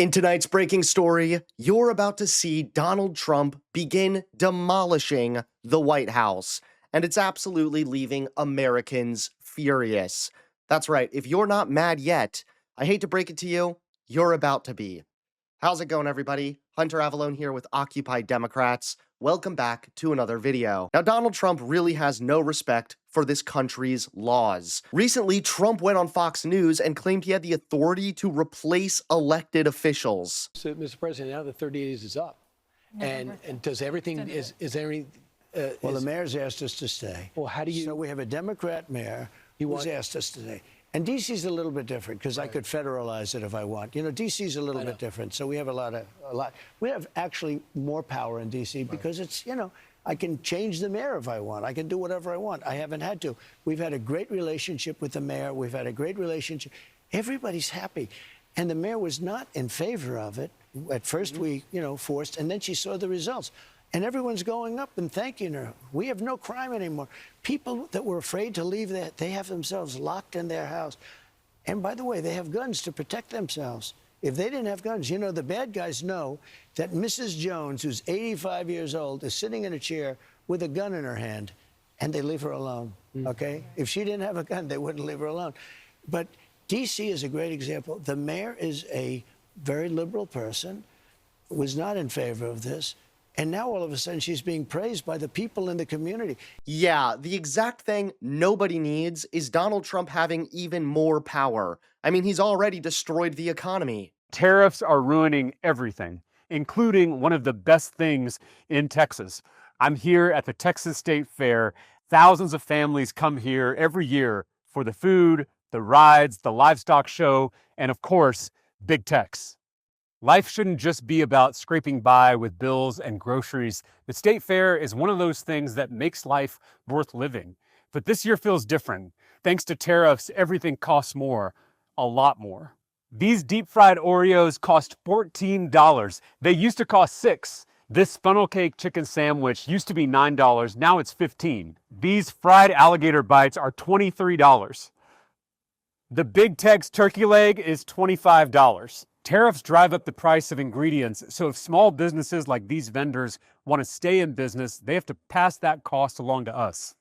In tonight's breaking story, you're about to see Donald Trump begin demolishing the White House, and it's absolutely leaving Americans furious. That's right, if you're not mad yet, I hate to break it to you, you're about to be. How's it going, everybody? Hunter Avallone here with Occupy Democrats. Welcome back to another video. Now, Donald Trump really has no respect for this country's laws. Recently, Trump went on Fox News and claimed he had the authority to replace elected officials. So, Mr. President, now the 30 days is up. And does everything, is there any... Well, the mayor's asked us to stay. Well, how do you... So we have a Democrat mayor who's asked us to stay. And D.C.'s a little bit different because I could federalize it if I want. You know, D.C.'s a little bit different. So we have a lot. We have actually more power in D.C. because it's, you know, I can change the mayor if I want. I can do whatever I want. I haven't had to. We've had a great relationship with the mayor. We've had a great relationship. Everybody's happy. And the mayor was not in favor of it. At first we, you know, forced, and then she saw the results. And everyone's going up and thanking her. We have no crime anymore. People that were afraid to leave, they have themselves locked in their house. And by the way, they have guns to protect themselves. If they didn't have guns, you know, the bad guys know that Mrs. Jones, who's 85 years old, is sitting in a chair with a gun in her hand, and they leave her alone, okay? If she didn't have a gun, they wouldn't leave her alone. But D.C. is a great example. The mayor is a very liberal person, was not in favor of this. And now all of a sudden she's being praised by the people in the community. Yeah, the exact thing nobody needs is Donald Trump having even more power. I mean, he's already destroyed the economy. Tariffs are ruining everything, including one of the best things in Texas. I'm here at the Texas State Fair. Thousands of families come here every year for the food, the rides, the livestock show, and of course, big techs. Life shouldn't just be about scraping by with bills and groceries. The State Fair is one of those things that makes life worth living. But this year feels different. Thanks to tariffs, everything costs more, a lot more. These deep-fried Oreos cost $14. They used to cost $6. This funnel cake chicken sandwich used to be $9, now it's $15. These fried alligator bites are $23. The Big Tex turkey leg is $25. Tariffs drive up the price of ingredients, so if small businesses like these vendors want to stay in business, they have to pass that cost along to us.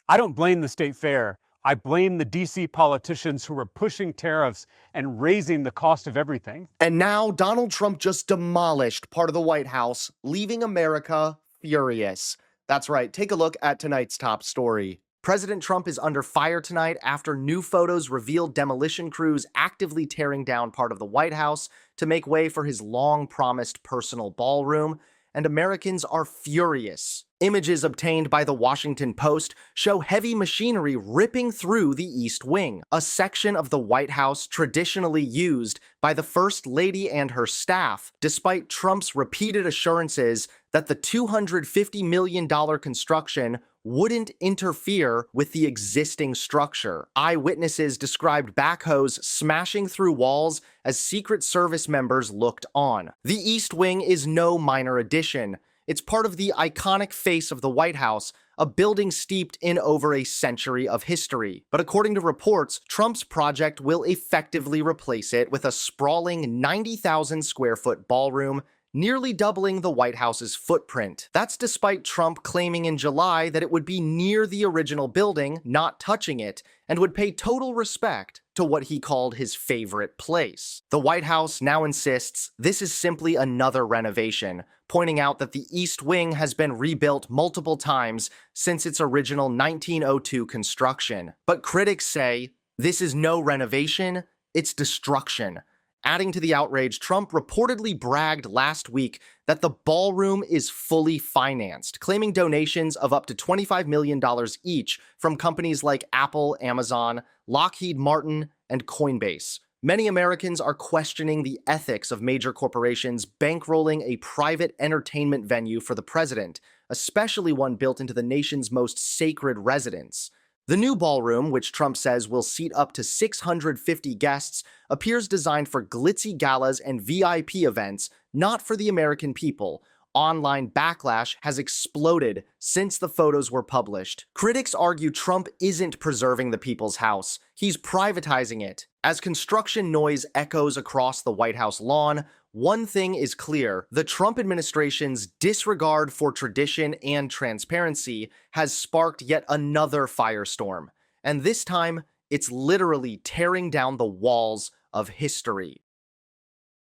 I don't blame the State Fair. I blame the DC politicians who are pushing tariffs and raising the cost of everything. And now Donald Trump just demolished part of the White House, leaving America furious. That's right, take a look at tonight's top story. President Trump is under fire tonight after new photos revealed demolition crews actively tearing down part of the White House to make way for his long-promised personal ballroom, and Americans are furious. Images obtained by the Washington Post show heavy machinery ripping through the East Wing, a section of the White House traditionally used by the First Lady and her staff, despite Trump's repeated assurances that the $250 million construction wouldn't interfere with the existing structure. Eyewitnesses described backhoes smashing through walls as Secret Service members looked on. The East Wing is no minor addition. It's part of the iconic face of the White House, a building steeped in over a century of history. But according to reports, Trump's project will effectively replace it with a sprawling 90,000 square foot ballroom, nearly doubling the White House's footprint. That's despite Trump claiming in July that it would be near the original building, not touching it, and would pay total respect to what he called his favorite place. The White House now insists this is simply another renovation, pointing out that the East Wing has been rebuilt multiple times since its original 1902 construction. But critics say this is no renovation, it's destruction. Adding to the outrage, Trump reportedly bragged last week that the ballroom is fully financed, claiming donations of up to $25 million each from companies like Apple, Amazon, Lockheed Martin, and Coinbase. Many Americans are questioning the ethics of major corporations bankrolling a private entertainment venue for the president, especially one built into the nation's most sacred residence. The new ballroom, which Trump says will seat up to 650 guests, appears designed for glitzy galas and VIP events, not for the American people. Online backlash has exploded since the photos were published. Critics argue Trump isn't preserving the people's house, he's privatizing it. As construction noise echoes across the White House lawn, one thing is clear: the Trump administration's disregard for tradition and transparency has sparked yet another firestorm. And this time, it's literally tearing down the walls of history.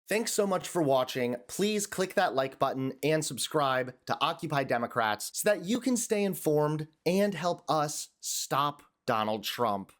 Thanks so much for watching. Please click that like button and subscribe to Occupy Democrats so that you can stay informed and help us stop Donald Trump.